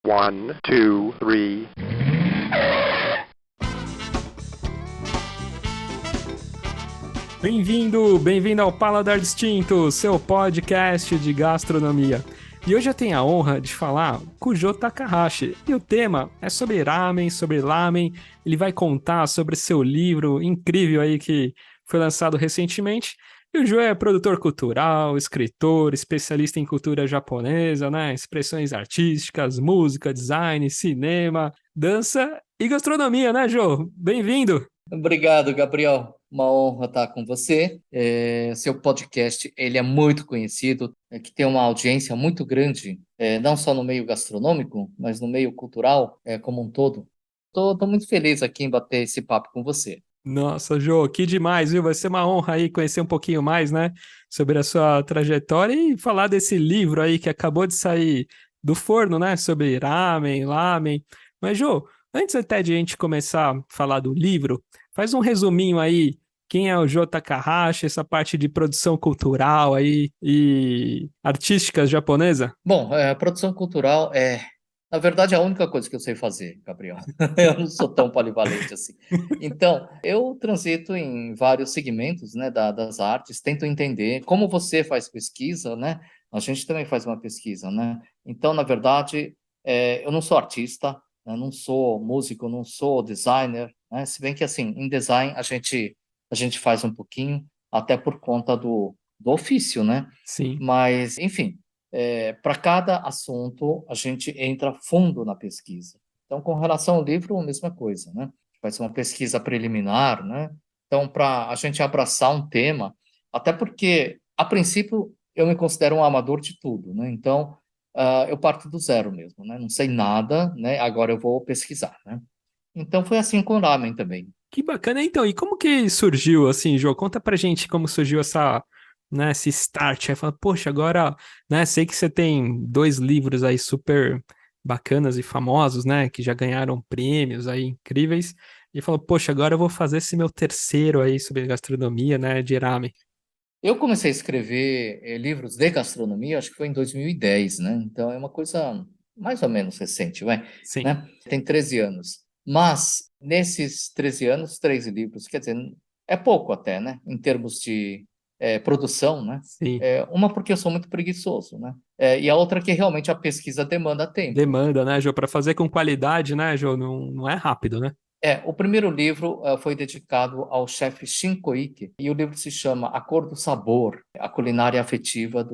One, two, three. Bem-vindo ao Paladar Distinto, seu podcast de gastronomia. E hoje eu tenho a honra de falar com o Jô Takahashi. E o tema é sobre lamen. Ele vai contar sobre seu livro incrível aí que foi lançado recentemente. E o Jô é produtor cultural, escritor, especialista em cultura japonesa, né? Expressões artísticas, música, design, cinema, dança e gastronomia, né, Jô? Bem-vindo! Obrigado, Gabriel. Uma honra estar com você. Seu podcast ele é muito conhecido, que tem uma audiência muito grande, não só no meio gastronômico, mas no meio cultural, como um todo. Estou muito feliz aqui em bater esse papo com você. Nossa, Jô, que demais, viu? Vai ser uma honra aí conhecer um pouquinho mais, né, sobre a sua trajetória e falar desse livro aí que acabou de sair do forno, né, sobre lamen. Mas, Jô, antes até de a gente começar a falar do livro, faz um resuminho aí, quem é o Jô Takahashi, essa parte de produção cultural aí e artística japonesa? Bom, produção cultural na verdade, a única coisa que eu sei fazer, Gabriel. Eu não sou tão polivalente assim. Então, eu transito em vários segmentos, né, das artes, tento entender como você faz pesquisa, né? A gente também faz uma pesquisa, né? Então, na verdade, eu não sou artista, né, não sou músico, não sou designer, né? Se bem que, assim, em design a gente faz um pouquinho, até por conta do ofício, né? Sim. Mas, enfim, para cada assunto, a gente entra fundo na pesquisa. Então, com relação ao livro, a mesma coisa, né? Faz uma pesquisa preliminar, né? Então, para a gente abraçar um tema, até porque, a princípio, eu me considero um amador de tudo, né? Então, eu parto do zero mesmo, né? Não sei nada, né? Agora eu vou pesquisar, né? Então, foi assim com o ramen também. Que bacana. Então, e como que surgiu, assim, Jô? Conta pra gente como surgiu essa, né, esse start. Aí fala, poxa, agora, né, sei que você tem dois livros aí super bacanas e famosos, né, que já ganharam prêmios aí incríveis. E falou, poxa, agora eu vou fazer esse meu terceiro aí sobre gastronomia, né, de ramen. Eu comecei a escrever livros de gastronomia, acho que foi em 2010, né? Então é uma coisa mais ou menos recente, vai, Sim, né? Tem 13 anos. Mas nesses 13 anos, 13 livros, quer dizer, é pouco até, né? Em termos de produção, né? sim. Uma porque eu sou muito preguiçoso, né? E a outra que realmente a pesquisa demanda tempo. Demanda, né, Jô? Pra fazer com qualidade, né, Jô? Não é rápido, né? O primeiro livro foi dedicado ao chefe Shinkoike, e o livro se chama A Cor do Sabor, a culinária afetiva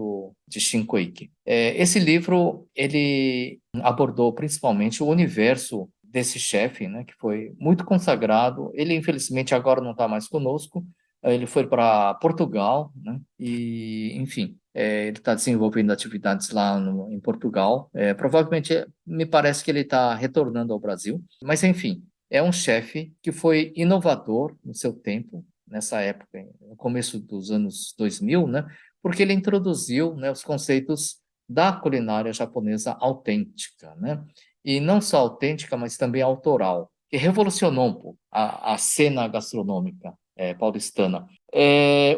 de Shinkoike. Esse livro, ele abordou principalmente o universo desse chefe, né, que foi muito consagrado. Ele, infelizmente, agora não está mais conosco. Ele foi para Portugal, né, e, enfim, ele está desenvolvendo atividades lá em Portugal. Provavelmente, me parece que ele está retornando ao Brasil, mas, enfim, é um chefe que foi inovador no seu tempo, nessa época, no começo dos anos 2000, né? Porque ele introduziu, né, os conceitos da culinária japonesa autêntica, né? E não só autêntica, mas também autoral, que revolucionou um pouco a cena gastronômica paulistana.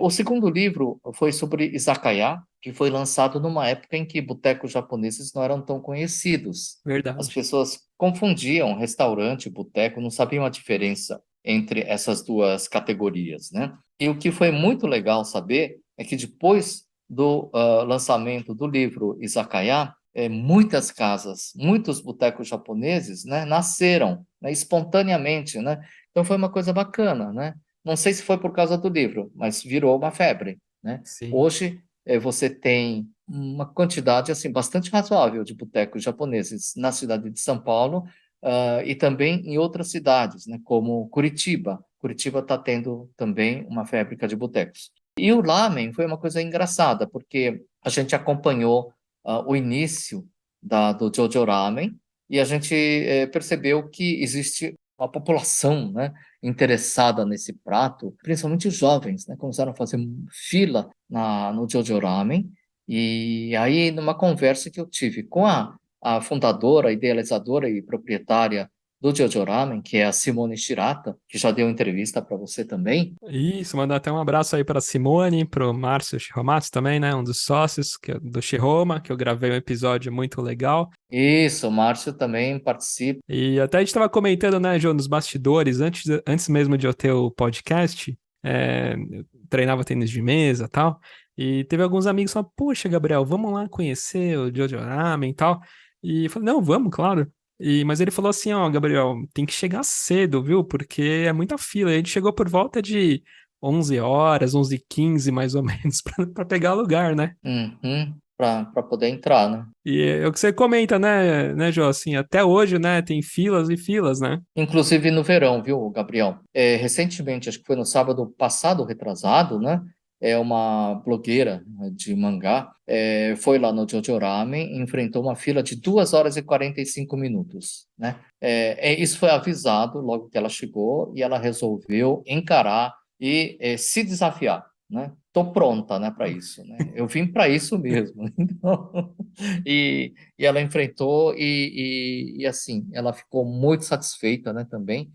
O segundo livro foi sobre izakaya, que foi lançado numa época em que botecos japoneses não eram tão conhecidos. As Verdade. pessoas confundiam restaurante e boteco, não sabiam a diferença entre essas duas categorias, né? E o que foi muito legal saber é que depois do lançamento do livro Izakaya, muitas casas, muitos botecos japoneses, né, nasceram, né, espontaneamente, né? Então foi uma coisa bacana, né? Não sei se foi por causa do livro, mas virou uma febre, né? Sim. Hoje você tem uma quantidade assim bastante razoável de botecos japoneses na cidade de São Paulo, e também em outras cidades, né, como Curitiba. Curitiba está tendo também uma fábrica de botecos. E o lamen foi uma coisa engraçada, porque a gente acompanhou o início do Jojo Ramen e a gente percebeu que existe uma população, né, interessada nesse prato, principalmente os jovens, né, começaram a fazer fila no Jojo Ramen. E aí, numa conversa que eu tive com a fundadora, idealizadora e proprietária do Jojo Ramen, que é a Simone Shirata, que já deu entrevista para você também. Isso, mandar até um abraço aí para Simone, pro Márcio Shiromatsu também, né? Um dos sócios do Shiroma, que eu gravei um episódio muito legal. Isso, o Márcio também participa. E até a gente estava comentando, né, João, nos bastidores, antes mesmo de eu ter o podcast, eu treinava tênis de mesa e tal, e teve alguns amigos que falaram, poxa, Gabriel, vamos lá conhecer o Jojo Ramen e tal. E eu falei, não, vamos, claro. Mas ele falou assim, ó, Gabriel, tem que chegar cedo, viu? Porque é muita fila. E a gente chegou por volta de 11 horas, 11h15, mais ou menos, para pegar lugar, né? Uhum, para poder entrar, né? E é o que você comenta, né, Jô? Assim, até hoje, né, tem filas e filas, né? Inclusive no verão, viu, Gabriel? Recentemente, acho que foi no sábado passado, retrasado, né? Uma blogueira, né, de mangá, foi lá no Jojo Ramen e enfrentou uma fila de 2 horas e 45 minutos, né? Isso foi avisado logo que ela chegou e ela resolveu encarar e se desafiar, né? Tô pronta, né, para isso, né? Eu vim para isso mesmo. Então, e ela enfrentou e assim, ela ficou muito satisfeita, né, também.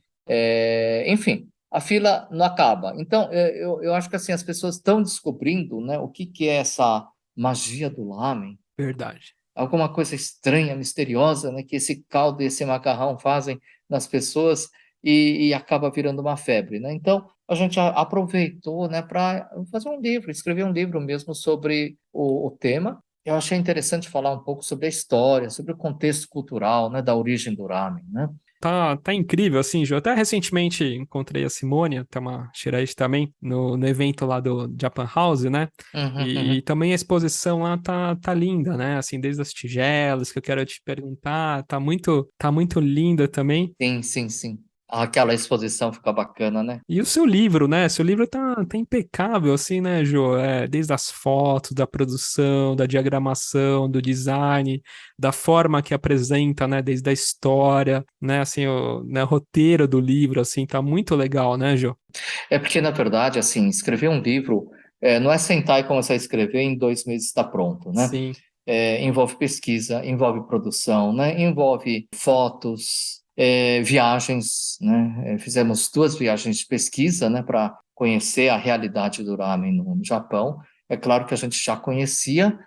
Enfim, a fila não acaba. Então, eu acho que assim, as pessoas estão descobrindo, né, o que que é essa magia do lamen, Verdade. alguma coisa estranha, misteriosa, né, que esse caldo e esse macarrão fazem nas pessoas e acaba virando uma febre, né? Então, a gente aproveitou, né, para fazer um livro, escrever um livro mesmo sobre o tema. Eu achei interessante falar um pouco sobre a história, sobre o contexto cultural, né, da origem do ramen, né? Tá incrível, assim, Ju. Até recentemente encontrei a Simone, até uma Shiraishi também, no evento lá do Japan House, né? Uhum, E uhum. também a exposição lá tá linda, né? Assim, desde as tigelas que eu quero te perguntar, tá muito linda também. Sim, sim, sim. Aquela exposição fica bacana, né? E o seu livro, né? Seu livro tá impecável, assim, né, Jô? Desde as fotos, da produção, da diagramação, do design, da forma que apresenta, né? Desde a história, né? Assim, o roteiro do livro, assim, tá muito legal, né, Jô? É porque, na verdade, assim, escrever um livro não é sentar e começar a escrever e em 2 meses está pronto, né? Sim, Envolve pesquisa, envolve produção, né? Envolve fotos, viagens, né? Fizemos 2 viagens de pesquisa, né? Para conhecer a realidade do ramen no Japão. É claro que a gente já conhecia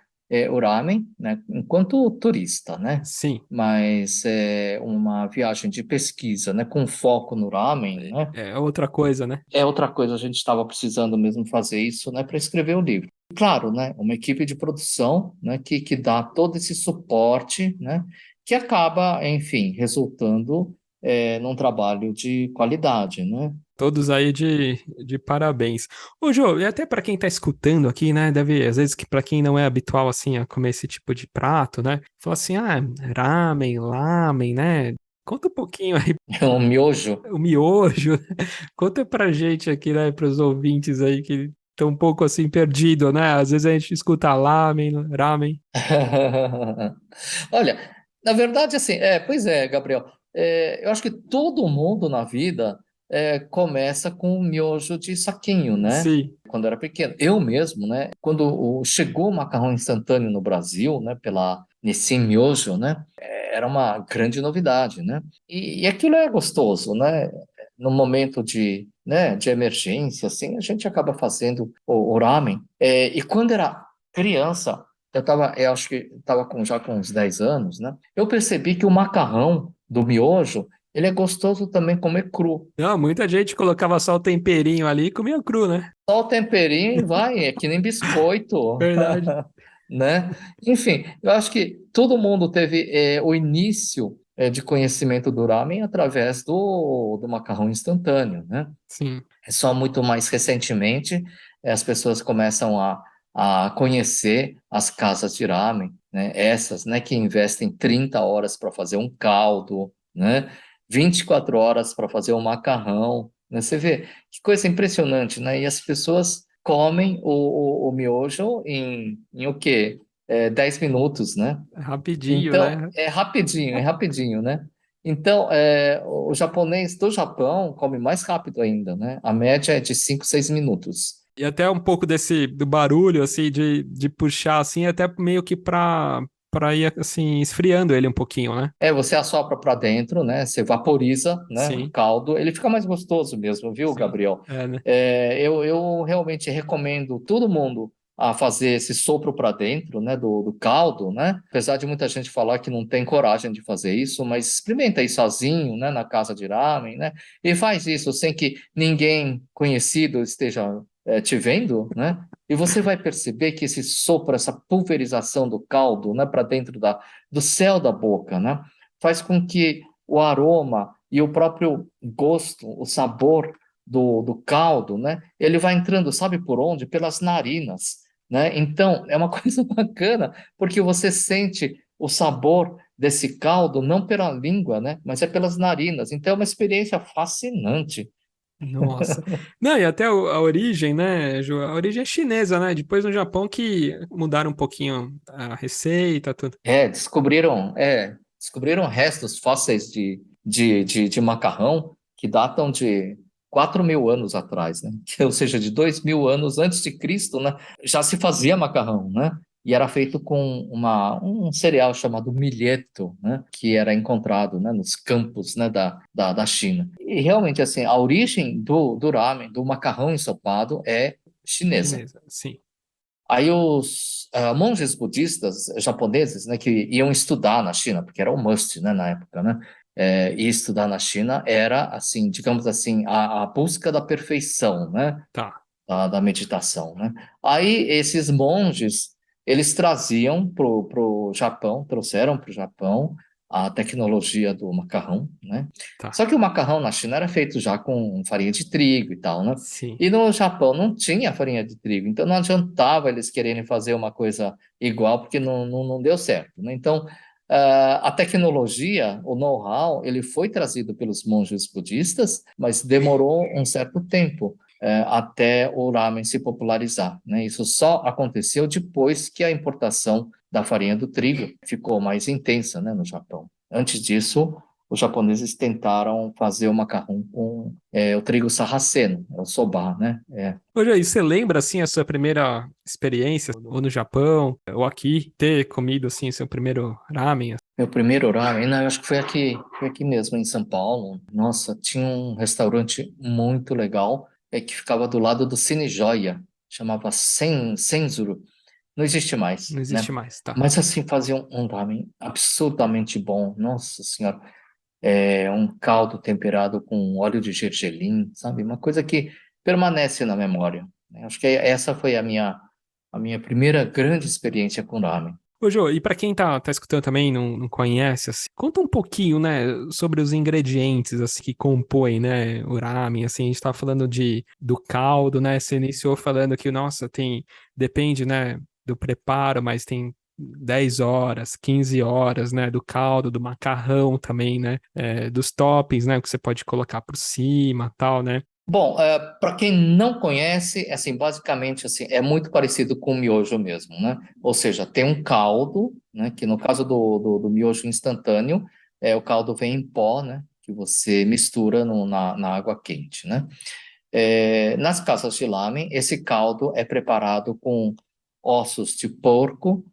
o ramen, né? Enquanto turista, né? sim. Mas uma viagem de pesquisa, né? Com foco no ramen, né? É outra coisa, né? É outra coisa, a gente estava precisando mesmo fazer isso, né, para escrever o livro. Claro, né, uma equipe de produção, né, que dá todo esse suporte, né, que acaba, enfim, resultando num trabalho de qualidade, né? Todos aí de parabéns. Ô, Jô, e até pra quem tá escutando aqui, né? Deve, às vezes, que pra quem não é habitual, assim, a comer esse tipo de prato, né? Fala assim, ramen, lamen, né? Conta um pouquinho aí, O miojo. o miojo. Conta pra gente aqui, né? Pros ouvintes aí que estão um pouco, assim, perdido, né? Às vezes a gente escuta lamen, ramen. Olha, na verdade, assim, pois é, Gabriel, eu acho que todo mundo na vida começa com um miojo de saquinho, né? Sim, Quando era pequeno. Eu mesmo, né? Quando chegou o macarrão instantâneo no Brasil, né? Pela Nissin Miojo, né? Era uma grande novidade, né? E aquilo é gostoso, né? No momento né, de emergência, assim, a gente acaba fazendo o ramen. E quando era criança, eu acho que estava já com uns 10 anos, né? Eu percebi que o macarrão do miojo, ele é gostoso também comer cru. não, muita gente colocava só o temperinho ali e comia cru, né? Só o temperinho e vai, é que nem biscoito, Verdade. né? Enfim, eu acho que todo mundo teve o início de conhecimento do ramen através do macarrão instantâneo, né? Sim. É só muito mais recentemente as pessoas começam a conhecer as casas de ramen, né? Essas, né, que investem 30 horas para fazer um caldo, né? 24 horas para fazer um macarrão, né? Você vê que coisa impressionante, né? E as pessoas comem o miojo em o quê? 10 minutos, né? Rapidinho, Então, né? é rapidinho, né? Então, o japonês do Japão come mais rápido ainda, né? A média é de 5, 6 minutos. E até um pouco do barulho, assim, de puxar, assim, até meio que para ir assim esfriando ele um pouquinho, né? Você assopra para dentro, né? Você vaporiza, né, o Sim, caldo. Ele fica mais gostoso mesmo, viu, sim. Gabriel? É, né? Eu realmente recomendo todo mundo a fazer esse sopro para dentro, né, do caldo, né? Apesar de muita gente falar que não tem coragem de fazer isso, mas experimenta aí sozinho, né, na casa de ramen, né? E faz isso sem que ninguém conhecido esteja te vendo, né? E você vai perceber que esse sopro, essa pulverização do caldo, né, para dentro do céu da boca, né, faz com que o aroma e o próprio gosto, o sabor do caldo, né, ele vai entrando, sabe por onde? Pelas narinas, né? Então, é uma coisa bacana, porque você sente o sabor desse caldo não pela língua, né, mas é pelas narinas. Então, é uma experiência fascinante. Nossa. Não, e até a origem, né, Ju? A origem é chinesa, né? Depois no Japão que mudaram um pouquinho a receita, tudo. Descobriram restos fósseis de macarrão que datam de 4.000 anos atrás, né? Ou seja, de 2.000 anos antes de Cristo, né? Já se fazia macarrão, né? E era feito com um cereal chamado milheto, né? Que era encontrado, né, nos campos, né, da China. E realmente, assim, a origem do ramen, do macarrão ensopado, é chinesa. Chinesa, sim. Aí os monges budistas japoneses, né, que iam estudar na China, porque era um must, né, na época, né, e estudar na China era, assim, digamos assim, a busca da perfeição, né, Tá. da meditação, né. Aí esses monges, eles traziam pro Japão, trouxeram para o Japão a tecnologia do macarrão, né. Tá. Só que o macarrão na China era feito já com farinha de trigo e tal, né. Sim. E no Japão não tinha farinha de trigo, então não adiantava eles quererem fazer uma coisa igual, porque não deu certo, né. Então, a tecnologia, o know-how, ele foi trazido pelos monges budistas, mas demorou um certo tempo até o ramen se popularizar, né? Isso só aconteceu depois que a importação da farinha do trigo ficou mais intensa, né, no Japão. Antes disso, os japoneses tentaram fazer o macarrão com o trigo sarraceno, o soba, né? Ô, Jair, você lembra, assim, a sua primeira experiência, ou no Japão, ou aqui, ter comido, assim, seu primeiro ramen? Meu primeiro ramen, não, eu acho que foi aqui mesmo, em São Paulo. Nossa, tinha um restaurante muito legal, que ficava do lado do Cine Joia, chamava Senzuru. Não existe mais, Não existe né? mais, tá. Mas assim, fazia um ramen absurdamente bom. Nossa Senhora, um caldo temperado com óleo de gergelim, sabe? Uma coisa que permanece na memória, né? Acho que essa foi a minha primeira grande experiência com ramen. Ô, Jô, e pra quem tá escutando também e não conhece, assim, conta um pouquinho, né, sobre os ingredientes, assim, que compõem, né, o ramen, assim, a gente tá falando do caldo, né, você iniciou falando que, nossa, depende, né, do preparo, mas tem 10 horas, 15 horas, né, do caldo, do macarrão também, né, dos toppings, né, que você pode colocar por cima, tal, né. Bom, para quem não conhece, assim, basicamente assim, é muito parecido com o miojo mesmo, né? Ou seja, tem um caldo, né? Que no caso do miojo instantâneo, o caldo vem em pó, né? Que você mistura na água quente, né? Nas casas de lamen, esse caldo é preparado com ossos de porco,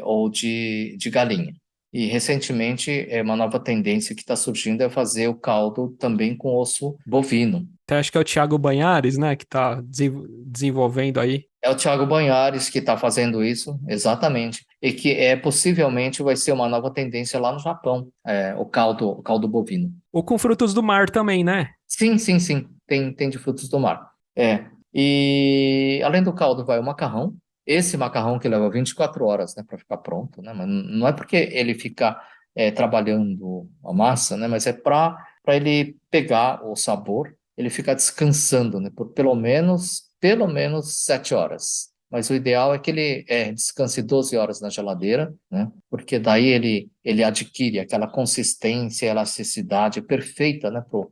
ou de galinha. E recentemente, uma nova tendência que está surgindo é fazer o caldo também com osso bovino. Até acho que é o Thiago Banhares, né, que tá desenvolvendo aí. É o Thiago Banhares que está fazendo isso, exatamente, e que possivelmente vai ser uma nova tendência lá no Japão, o caldo bovino. Ou com frutos do mar também, né? Sim, sim, sim, tem de frutos do mar. E além do caldo vai o macarrão, esse macarrão que leva 24 horas, né, para ficar pronto, né, mas não é porque ele fica trabalhando a massa, né, mas é para ele pegar o sabor, ele ficar descansando, né, por pelo menos 7 horas. Mas o ideal é que ele descanse 12 horas na geladeira, né, porque daí ele adquire aquela consistência, elasticidade perfeita, né, pro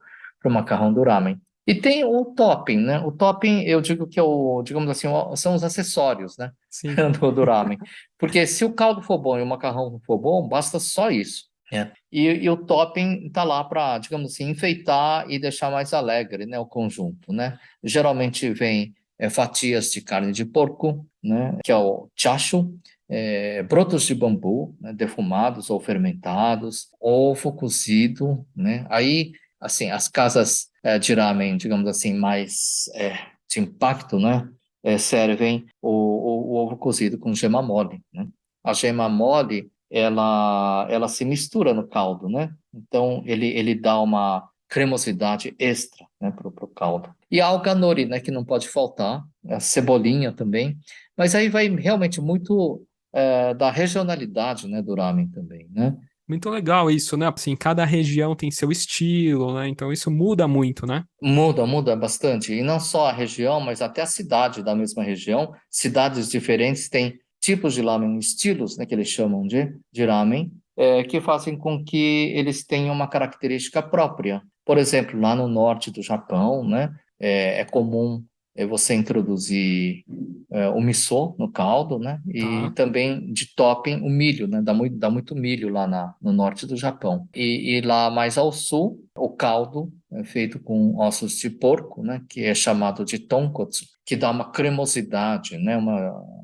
macarrão do ramen. E tem o topping, né? O topping, eu digo que digamos assim, são os acessórios, né? Sim. Do ramen. Porque se o caldo for bom e o macarrão for bom, basta só isso, né? E o topping tá lá para, digamos assim, enfeitar e deixar mais alegre, né? O conjunto, né? Geralmente vem fatias de carne de porco, né? Que é o chashu, brotos de bambu, né, defumados ou fermentados, ovo cozido, né? Aí, assim, as casas de ramen, digamos assim, mais de impacto, né? Servem o ovo cozido com gema mole, né? A gema mole, ela se mistura no caldo, né? Então, ele dá uma cremosidade extra, né, pro caldo. E a alga nori, né, que não pode faltar, a cebolinha também, mas aí vai realmente muito da regionalidade, né, do ramen também, né? Muito legal isso, né? Assim, cada região tem seu estilo, né? Então isso muda muito, né? Muda bastante. E não só a região, mas até a cidade da mesma região. Cidades diferentes têm tipos de ramen, estilos, né, que eles chamam de ramen, que fazem com que eles tenham uma característica própria. Por exemplo, lá no norte do Japão, né, é comum você introduzir o miso no caldo, né, e Tá. também de topping o milho, né, dá muito milho lá no norte do Japão. E lá mais ao sul, o caldo é feito com ossos de porco, né, que é chamado de tonkotsu, que dá uma cremosidade, né,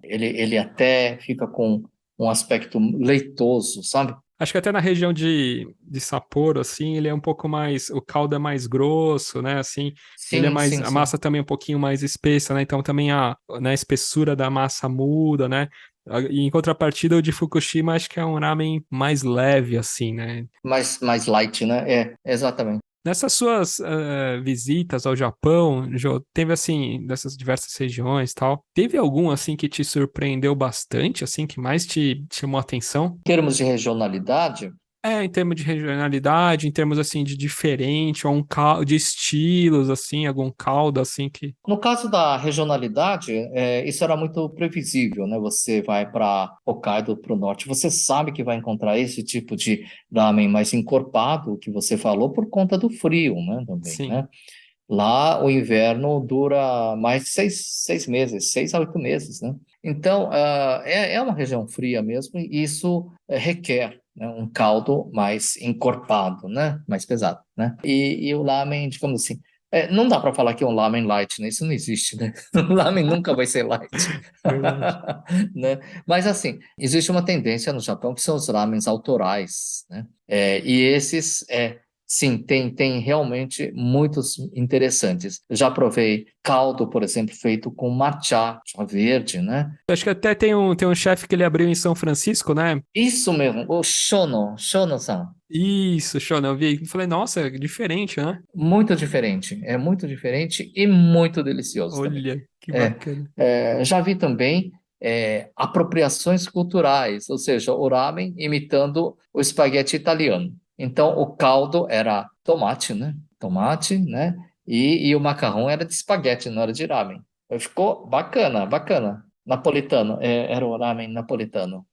ele até fica com um aspecto leitoso, sabe? Acho que até na região de Sapporo, assim, ele é um pouco mais. O caldo é mais grosso, né? Assim, ele é Sim, mais. sim, A sim. massa também é um pouquinho mais espessa, né? Então também né, a espessura da massa muda, né? E em contrapartida, o de Fukushima acho que é um ramen mais leve, assim, né? Mais light, né? Exatamente. Nessas suas visitas ao Japão, Jô, teve assim, dessas diversas regiões e tal, teve algum assim que te surpreendeu bastante, assim, que mais te chamou a atenção? Em termos de regionalidade, Em termos de regionalidade, em termos assim de diferente, ou um caldo de estilos, assim, algum caldo assim que. no caso da regionalidade, isso era muito previsível, né? Você vai para Hokkaido, para o norte, você sabe que vai encontrar esse tipo de ramen mais encorpado, que você falou, por conta do frio, né? Também, Sim. né? Lá o inverno dura mais de 6 meses, 6 a 8 meses, né? Então, é uma região fria mesmo, e isso requer, né, um caldo mais encorpado, né? Mais pesado, né? E o lamen, digamos assim, não dá para falar que é um lamen light, né? Isso não existe, né? O lamen nunca vai ser light, Verdade. né? Mas assim, existe uma tendência no Japão que são os lamens autorais, né? E esses sim, tem realmente muitos interessantes. Eu já provei caldo, por exemplo, feito com matcha, chá verde, né? Acho que até tem um chefe que ele abriu em São Francisco, né? Isso mesmo, o Shono-san. Isso, show, né? Eu vi e falei, nossa, é diferente, né? É muito diferente e muito delicioso também. Olha, que É, bacana. já vi também apropriações culturais, ou seja, o ramen imitando o espaguete italiano. Então, o caldo era tomate, né? Tomate, né? E o macarrão era de espaguete, não era de ramen. Ficou bacana, bacana. Napolitano, era o ramen napolitano.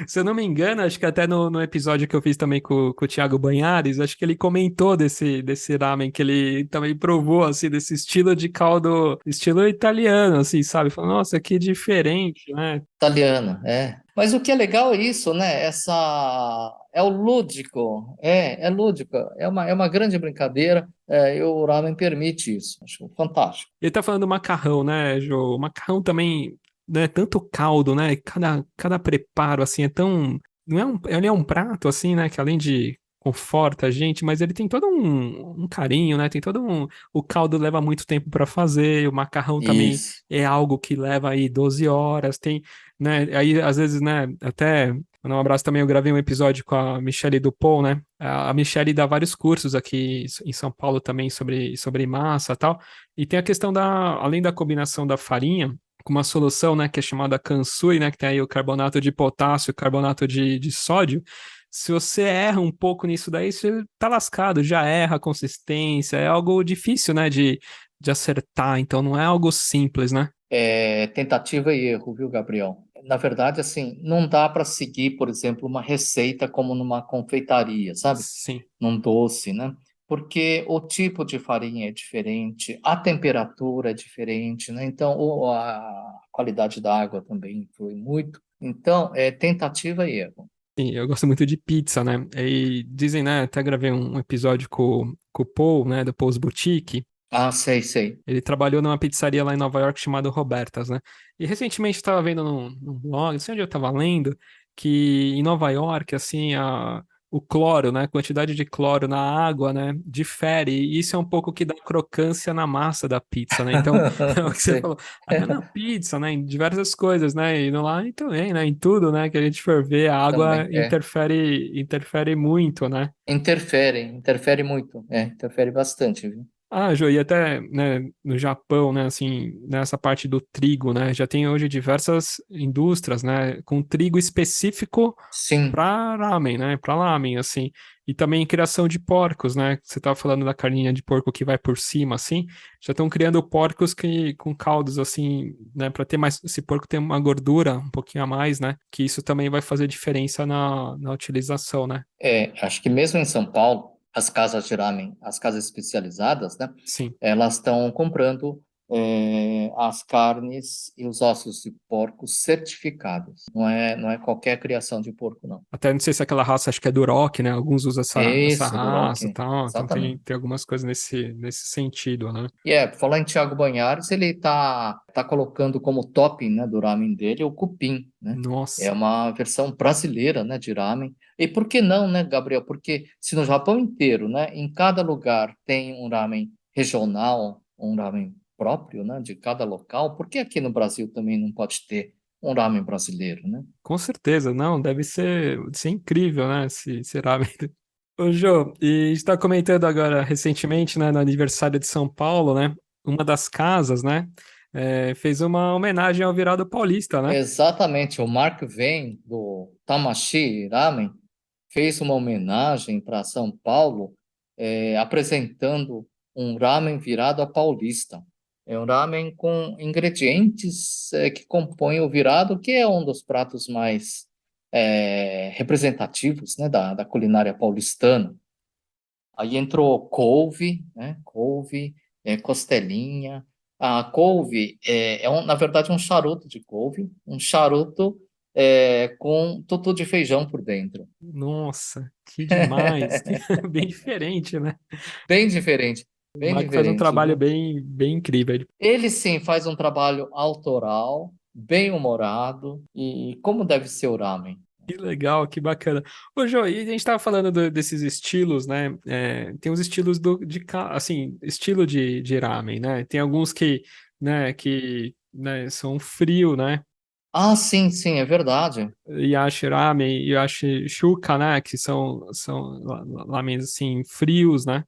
Se eu não me engano, acho que até no episódio que eu fiz também com o Thiago Banhares, acho que ele comentou desse ramen que ele também provou, assim, desse estilo de caldo, estilo italiano, assim, sabe? Falou, nossa, que diferente, né? Italiano, Mas o que é legal é isso, né? É o lúdico, é lúdico, é uma grande brincadeira, e o ramen permite isso. Acho fantástico. Ele tá falando do macarrão, né, Jô? O macarrão também, né, tanto caldo, né? Cada preparo, assim, é tão. Não é ele é um prato, assim, né? Que além de conforta a gente, mas ele tem todo um carinho, né? Tem todo um. O caldo leva muito tempo para fazer, o macarrão também Isso. é algo que leva aí 12 horas, tem, né? Aí, às vezes, né, até. Mandar um abraço também, eu gravei um episódio com a Michelle Dupont, né? A Michelle dá vários cursos aqui em São Paulo também sobre massa e tal. E tem a questão além da combinação da farinha, com uma solução, né, que é chamada Kansui, né, que tem aí o carbonato de potássio, o carbonato de sódio. Se você erra um pouco nisso daí, você tá lascado, já erra a consistência, é algo difícil, né, de acertar, então não é algo simples, né? Tentativa e erro, viu, Gabriel? Na verdade, assim, não dá para seguir, por exemplo, uma receita como numa confeitaria, sabe? Sim. Num doce, né? Porque o tipo de farinha é diferente, a temperatura é diferente, né? Então, a qualidade da água também influi muito. Então, é tentativa e erro. Sim, eu gosto muito de pizza, né? E dizem, né? Até gravei um episódio com o Paul, né? Do Paul's Boutique. Ah, sei, sei. Ele trabalhou numa pizzaria lá em Nova York chamada Robertas, né? E recentemente eu estava vendo num blog, não sei onde eu estava lendo, que em Nova York, assim, o cloro, né? A quantidade de cloro na água, né? Difere. E isso é um pouco que dá crocância na massa da pizza, né? Então, é o que você Sei. falou, até na pizza, né? Em diversas coisas, né? E no lá e também, né? Em tudo, né? Que a gente for ver, a água Também, é. interfere muito, né? Interfere muito, interfere bastante, viu? Ah, Jô, e até, né, no Japão, né, assim, nessa parte do trigo, né, já tem hoje diversas indústrias, né, com trigo específico Sim, para ramen, né, para lamen, assim, e também criação de porcos, né, você estava falando da carninha de porco que vai por cima, assim, já estão criando porcos que com caldos, assim, né, para ter mais, esse porco ter uma gordura um pouquinho a mais, né, que isso também vai fazer diferença na utilização, né, acho que mesmo em São Paulo, as casas de ramen, as casas especializadas, né, sim. elas estão comprando as carnes e os ossos de porco certificados. Não é qualquer criação de porco, não. Até não sei se aquela raça, acho que é Duroc, né? Alguns usam essa Isso, raça e Duroc, tal. Então tem, exatamente. tem algumas coisas nesse sentido, né? E falar em Thiago Banhares, ele tá colocando como topping, né, do ramen dele o cupim, né? É Nossa, uma versão brasileira, né, de ramen. E por que não, né, Gabriel? Porque se no Japão inteiro, né, em cada lugar tem um ramen regional, um ramen próprio, né, de cada local, por que aqui no Brasil também não pode ter um ramen brasileiro, né? com certeza, não, deve ser incrível, né? Será. Ô, Jô, e está comentando agora recentemente, né, no aniversário de São Paulo, né? Uma das casas, né? Fez uma homenagem ao Virado Paulista, né? Exatamente, o Mark Venn, do Tamashi Ramen, fez uma homenagem para São Paulo, apresentando um ramen virado a paulista. É um ramen com ingredientes que compõem o virado, que é um dos pratos mais representativos, né, da culinária paulistana. Aí entrou couve, né, couve, costelinha. A couve na verdade, um charuto de couve, um charuto com tutu de feijão por dentro. Nossa, que demais, que bem diferente, né? Bem diferente, O bem Marco faz um diferente, trabalho viu? bem incrível. Ele sim faz um trabalho autoral, bem humorado e como deve ser o ramen. Que legal, que bacana. Ô, Jô, e a gente tava falando desses estilos, né? Tem os estilos assim, estilo de ramen, né? Tem alguns que são frio, né? Ah, sim, sim, é verdade. Yashi ramen, yashi shuka, né? Que são lamens, assim, frios, né?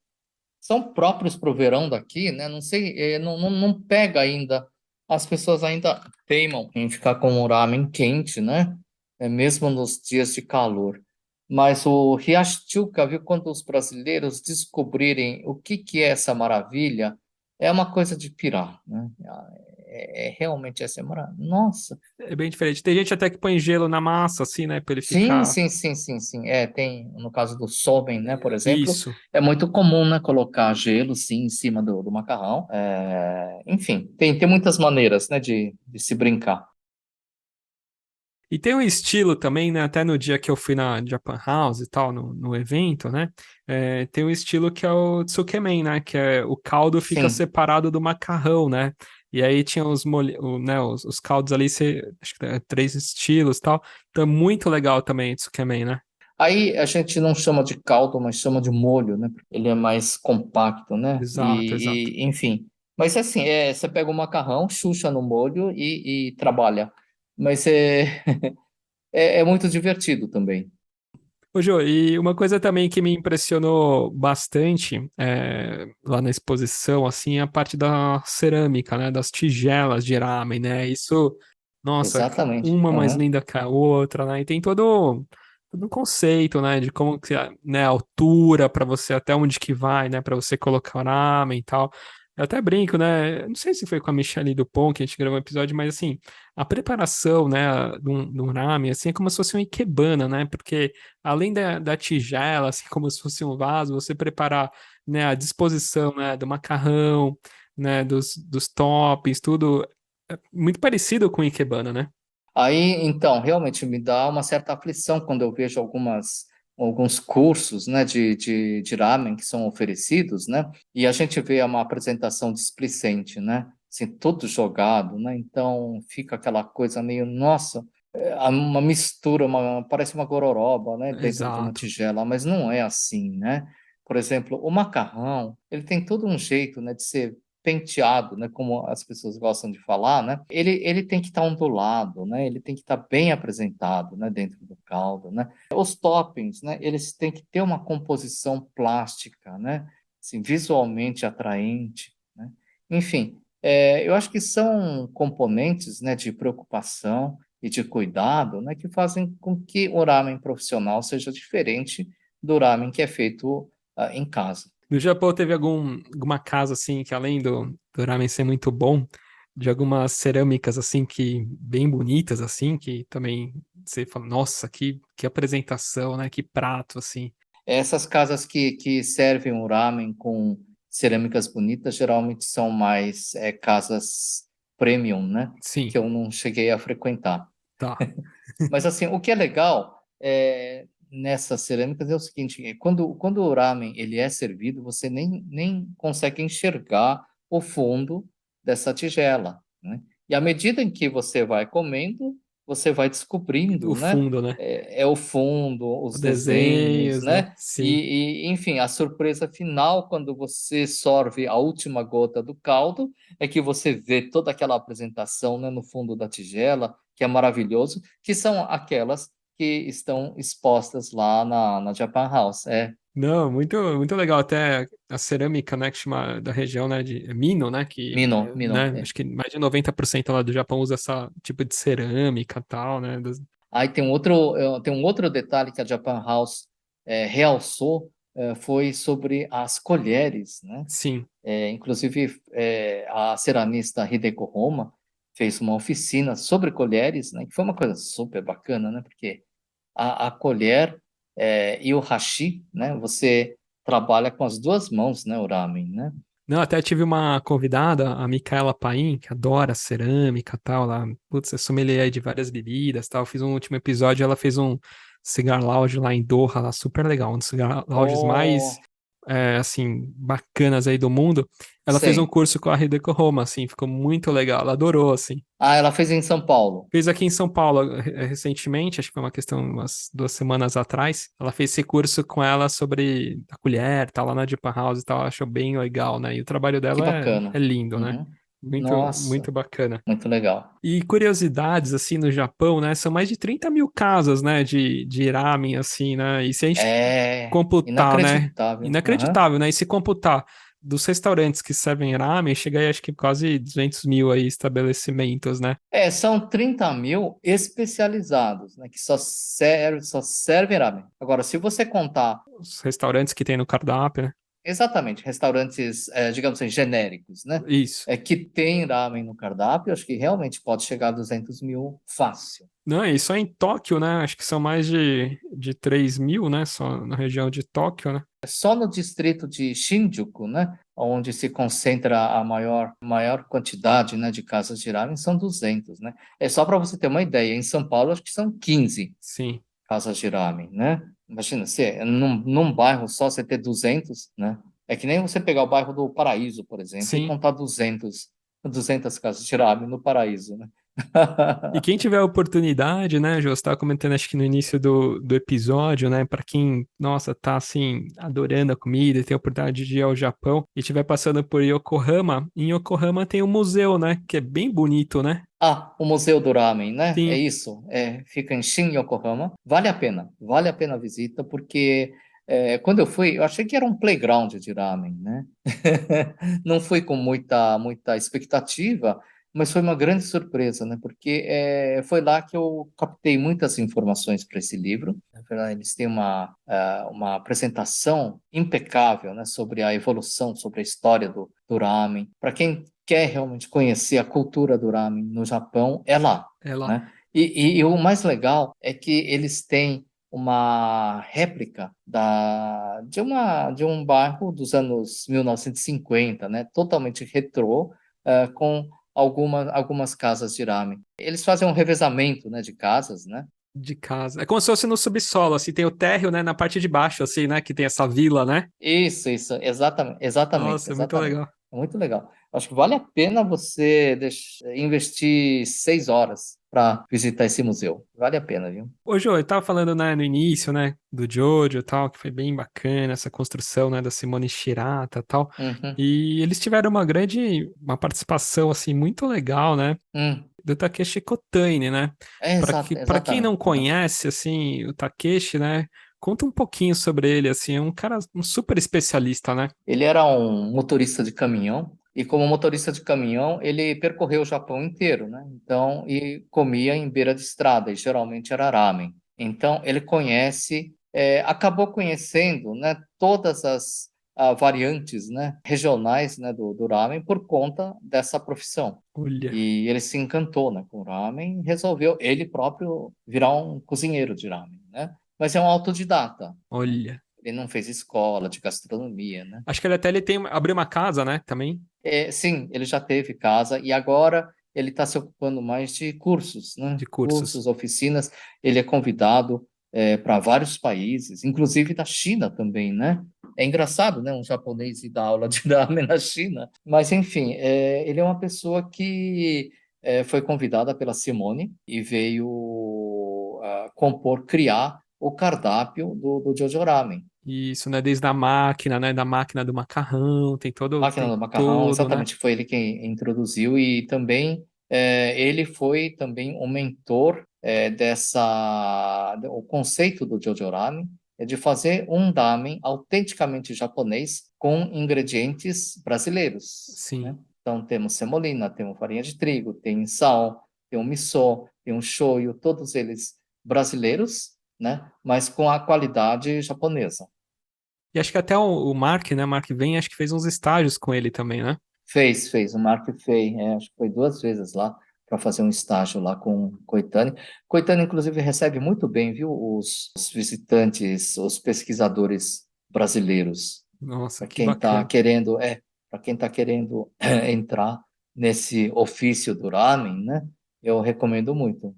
São próprios para o verão daqui, né? Não sei, não pega ainda. As pessoas ainda teimam em ficar com o ramen quente, né? Mesmo nos dias de calor. Mas o Riachuca, viu, quando os brasileiros descobrirem o que é essa maravilha, é uma coisa de pirar, né? Realmente essa maravilha. Nossa, É bem diferente. Tem gente até que põe gelo na massa, assim, né? Pra ele sim, ficar... sim, sim, sim, sim. Tem, no caso do somen, né, por exemplo, Isso. é muito comum, né, colocar gelo, sim, em cima do macarrão. Enfim, tem muitas maneiras, né, de se brincar. E tem um estilo também, né? Até no dia que eu fui na Japan House e tal, no evento, né? Tem um estilo que é o tsukemen, né? Que é o caldo fica Sim. separado do macarrão, né? E aí tinha os caldos ali, acho que é 3 estilos e tal. Então é muito legal também o tsukemen, né? Aí a gente não chama de caldo, mas chama de molho, né? Ele é mais compacto, né? Exato, exato. Enfim. Mas assim, você pega o macarrão, chucha no molho e trabalha. Mas é muito divertido também. Ô, Jô, e uma coisa também que me impressionou bastante lá na exposição, assim, é a parte da cerâmica, né? Das tigelas de ramen, né? Isso, nossa, Exatamente. uma mais Aham. linda que a outra, né? E tem todo um conceito, né? De como que, né, a altura para você, até onde que vai, né? Para você colocar o ramen e tal. Eu até brinco, né? Eu não sei se foi com a Michelle Dupont que a gente gravou um episódio, mas assim, a preparação, né, de um ramen, assim, é como se fosse uma ikebana, né? Porque além da tigela, assim como se fosse um vaso, você preparar, né, a disposição, né, do macarrão, né, dos toppings, tudo é muito parecido com o ikebana, né? Aí, então, realmente me dá uma certa aflição quando eu vejo algumas alguns cursos, né, de ramen que são oferecidos, né, e a gente vê uma apresentação displicente, né, assim, tudo jogado, né, então fica aquela coisa meio, nossa, uma mistura, parece uma gororoba, né, dentro de uma Exato. tigela, mas não é assim, né. Por exemplo, o macarrão, ele tem todo um jeito, né, de ser penteado, né, como as pessoas gostam de falar, né, ele tem que estar ondulado, né, ele tem que estar bem apresentado, né, dentro do caldo, né. Os toppings, né, eles têm que ter uma composição plástica, né, assim, visualmente atraente, né. Enfim, eu acho que são componentes, né, de preocupação e de cuidado, né, que fazem com que o ramen profissional seja diferente do ramen que é feito em casa. No Japão teve alguma casa, assim, que além do ramen ser muito bom, de algumas cerâmicas, assim, que bem bonitas, assim, que também você fala, nossa, que apresentação, né? Que prato, assim. Essas casas que servem o ramen com cerâmicas bonitas geralmente são mais casas premium, né? Que Sim, eu não cheguei a frequentar. tá. Mas assim, o que é legal nessas cerâmicas é o seguinte: quando o ramen ele é servido, você nem consegue enxergar o fundo dessa tigela, né? E à medida em que você vai comendo, você vai descobrindo, O né? fundo, né? É o fundo, Os os desenhos, desenhos, né? né? Sim. Enfim, a surpresa final, quando você sorve a última gota do caldo, é que você vê toda aquela apresentação, né, no fundo da tigela, que é maravilhoso, que são aquelas que estão expostas lá na Japan House. Não, muito legal. Até a cerâmica, né, que chama da região, né, de Mino, né, que, Mino. né, acho que mais de 90% lá do Japão usa essa tipo de cerâmica e tal, né? Aí tem um outro detalhe que a Japan House realçou, foi sobre as colheres, né? Sim. Inclusive, a ceramista Hideko Homa fez uma oficina sobre colheres, né? Que foi uma coisa super bacana, né? Porque a colher e o hashi, né? Você trabalha com as duas mãos, né? O ramen, né? Não, até tive uma convidada, a Micaela Paim, que adora cerâmica e tal. Ela, putz, é sommelier aí de várias bebidas e tal. Fiz um último episódio, ela fez um cigar lounge lá em Doha, lá super legal. Um dos cigar lounges mais, Oh, assim, bacanas aí do mundo. Ela fez um sei. curso com a Hideko Homa, assim, ficou muito legal. Ela adorou, assim. Ah, ela fez em São Paulo. Fez aqui em São Paulo recentemente, acho que foi uma questão umas 2 semanas atrás. Ela fez esse curso com ela sobre a colher, tá lá na Japan House e tal, achou bem legal, né? E o trabalho Que dela é bacana. lindo, né? Uhum. Muito Nossa, bacana. muito legal. E curiosidades, assim, no Japão, né? São mais de 30 mil casas, né? De ramen, assim, né? E se a gente É computar, né? inacreditável. Aham. Inacreditável, né? E se computar dos restaurantes que servem ramen, chega aí acho que quase 200 mil aí estabelecimentos, né? São 30.000 especializados, né, que só servem ramen. Agora, se você contar Os restaurantes que tem no cardápio, né? exatamente restaurantes, digamos assim, genéricos, né, Isso. que tem ramen no cardápio, acho que realmente pode chegar a 200.000 fácil. Não, e só em Tóquio, né? Acho que são mais de 3 mil, né? Só na região de Tóquio, né? Só no distrito de Shinjuku, né, onde se concentra a maior quantidade, né, de casas de ramen, são 200, né. É só para você ter uma ideia, em São Paulo acho que são 15 Sim. casas de ramen, né. Imagina, num bairro só você ter 200, né. É que nem você pegar o bairro do Paraíso, por exemplo, e Sim. contar 200 casas de ramen no Paraíso, né. E quem tiver a oportunidade, né, Jô, você estava comentando acho que no início do episódio, né, para quem, nossa, tá assim, adorando a comida e tem a oportunidade de ir ao Japão e estiver passando por Yokohama, em Yokohama tem um museu, né, que é bem bonito, né? O Museu do Ramen, né? É Sim, isso. Fica em Shin, Yokohama. Vale a pena a visita, porque quando eu fui, eu achei que era um playground de ramen, né? Não fui com muita expectativa, mas foi uma grande surpresa, né? Porque foi lá que eu captei muitas informações para esse livro. Na verdade, eles têm uma apresentação impecável, né? Sobre a evolução, sobre a história do ramen. Para quem quer realmente conhecer a cultura do ramen no Japão, é lá, é lá. né? E o mais legal é que eles têm uma réplica de um bairro dos anos 1950, né? Totalmente retrô, com algumas casas de ramen. Eles fazem um revezamento, né, de casas, né? De casa. É como se fosse no subsolo, assim, tem o térreo, né, na parte de baixo, assim, né, que tem essa vila, né? Isso, exatamente, exatamente, Nossa, é muito exatamente. legal. É muito legal. Acho que vale a pena você investir 6 horas para visitar esse museu. Vale a pena, viu? Ô, Jô, eu tava falando, né, no início, né, do Jojo e tal, que foi bem bacana essa construção, né, da Simone Shirata e tal. Uhum. E eles tiveram uma participação, assim, muito legal, né, Hum. do Takeshi Kotaine, né? Para quem não Exatamente, exatamente. conhece, assim, o Takeshi, né, conta um pouquinho sobre ele, assim, é um cara, um super especialista, né? Ele era um motorista de caminhão e como motorista de caminhão, ele percorreu o Japão inteiro, né? Então, e comia em beira de estrada, e geralmente era ramen. Então, ele acabou conhecendo, né, todas as variantes, né, regionais, né, do ramen por conta dessa profissão. Olha, E ele se encantou, né, com o ramen e resolveu ele próprio virar um cozinheiro de ramen, né? Mas é um autodidata, né? olha. Ele não fez escola de gastronomia, né? Acho que ele tem, abriu uma casa, né, também, Sim, ele já teve casa e agora ele está se ocupando mais de cursos, né? de cursos. Cursos, oficinas. Ele é convidado para vários países, inclusive da China também, né? É engraçado, né? Um japonês ir dar aula de ramen na China. Mas, enfim, ele é uma pessoa que foi convidada pela Simone e veio criar o cardápio do Jojo Ramen. Isso, né, desde a máquina, né, da máquina do macarrão, Máquina tem do Macarrão, tudo, né? exatamente, foi ele quem introduziu e também ele foi também o mentor o conceito do Jojo Ramen é de fazer um ramen autenticamente japonês com ingredientes brasileiros, Sim. né? Então temos semolina, temos farinha de trigo, tem sal, tem o miso, tem o shoyu, todos eles brasileiros, né? Mas com a qualidade japonesa. E acho que até o Mark, né, Mark Vem, acho que fez uns estágios com ele também, né? Fez. O Mark fez, acho que foi 2 vezes lá para fazer um estágio lá com o Coitane. Coitane, inclusive, recebe muito bem, viu, os visitantes, os pesquisadores brasileiros. Nossa, Para que quem está bacana. querendo, para quem tá querendo entrar nesse ofício do ramen, né? Eu recomendo muito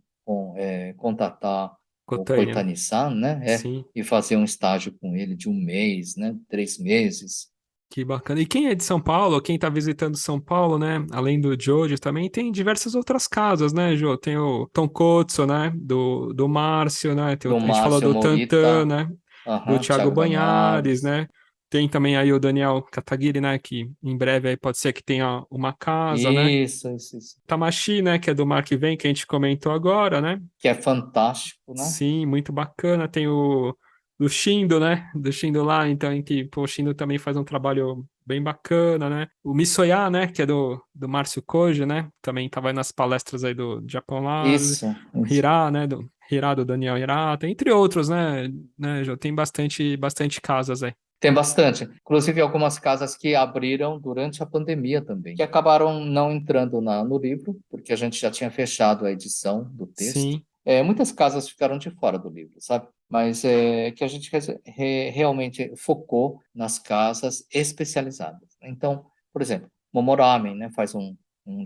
contatar o Cotânia, né? Coitane-san, né? Sim, E fazer um estágio com ele de 1 mês, né? 3 meses. que bacana. E quem é de São Paulo, quem tá visitando São Paulo, né? Além do Jojo, também tem diversas outras casas, né, Jô? Tem o Tonkotsu, né? Do Márcio, né? Do A gente falou Márcio do Tantan, Morita, né? Do aham, Thiago Thiago Banhares, Banhares. né? Tem também aí o Daniel Kataguiri, né? Que em breve aí pode ser que tenha uma casa, né? Isso. Tamashi, né? Que é do Mark Vem, que a gente comentou agora, né? Que é fantástico, né? Sim, muito bacana. Tem o do Shindo, né? Do Shindo lá, então, em que pô, o Shindo também faz um trabalho bem bacana, né? O Misoya, né? Que é do Márcio Koji, né? Também tava aí nas palestras aí do Japão lá. O Isso. Hirá, né? Do Hirá, do Daniel Hirata, entre outros, né? Já tem bastante casas aí. Tem bastante. Inclusive algumas casas que abriram durante a pandemia também, que acabaram não entrando no livro, porque a gente já tinha fechado a edição do texto. Sim. Muitas casas ficaram de fora do livro, sabe? Mas que a gente realmente focou nas casas especializadas. Então, por exemplo, Momoramen, né, faz um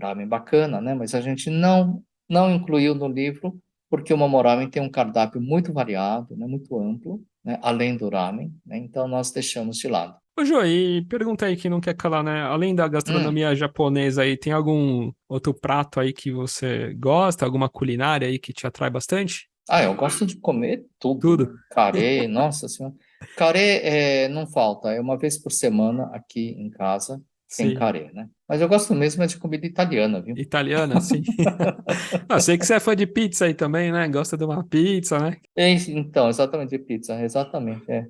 ramen bacana, né? Mas a gente não incluiu no livro porque o Momoramen tem um cardápio muito variado, né, muito amplo, né, além do ramen, né, então nós deixamos de lado. Ô, Jô, e pergunta aí que não quer calar, né? Além da Hum. gastronomia japonesa aí, tem algum outro prato aí que você gosta? Alguma culinária aí que te atrai bastante? Eu gosto de comer tudo, Tudo. né? Carê, nossa senhora. Carê não falta, é uma vez por semana aqui em casa tem Sim. carê, né? Mas eu gosto mesmo é de comida italiana, viu? Italiana, sim. Ah, sei que você é fã de pizza aí também, né? Gosta de uma pizza, né? Então, exatamente, pizza, exatamente, é.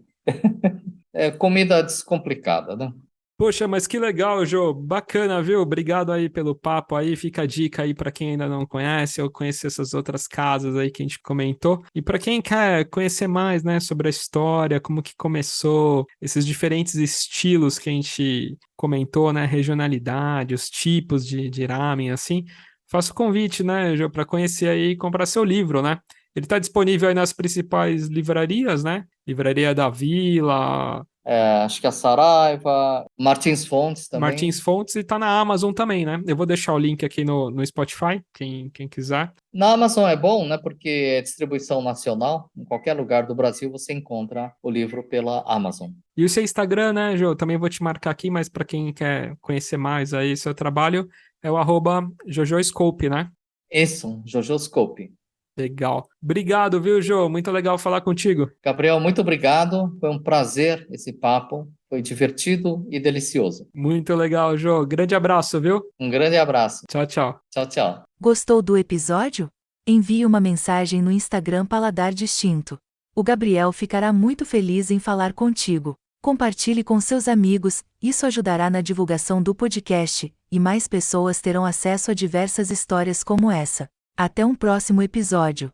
É comida descomplicada, né? Poxa, mas que legal, Jô. Bacana, viu? Obrigado aí pelo papo aí. Fica a dica aí para quem ainda não conhece ou conhecer essas outras casas aí que a gente comentou. E para quem quer conhecer mais, né, sobre a história, como que começou, esses diferentes estilos que a gente comentou, né, regionalidade, os tipos de ramen, assim, faço o convite, né, Jô, para conhecer aí e comprar seu livro, né? Ele está disponível aí nas principais livrarias, né? Livraria da Vila, Acho que a Saraiva, Martins Fontes também. Martins Fontes, e tá na Amazon também, né? Eu vou deixar o link aqui no Spotify, quem quiser. Na Amazon é bom, né? Porque é distribuição nacional. Em qualquer lugar do Brasil você encontra o livro pela Amazon. E o seu Instagram, né, Jô? Também vou te marcar aqui, mas para quem quer conhecer mais aí seu trabalho, é o @jojoscope, né? Isso, Jojoscope. Legal. Obrigado, viu, Jô? Muito legal falar contigo. Gabriel, muito obrigado. Foi um prazer esse papo. Foi divertido e delicioso. Muito legal, Jô. Grande abraço, viu? Um grande abraço. Tchau, tchau. Tchau, tchau. Gostou do episódio? Envie uma mensagem no Instagram Paladar Distinto. O Gabriel ficará muito feliz em falar contigo. Compartilhe com seus amigos, isso ajudará na divulgação do podcast, e mais pessoas terão acesso a diversas histórias como essa. Até um próximo episódio.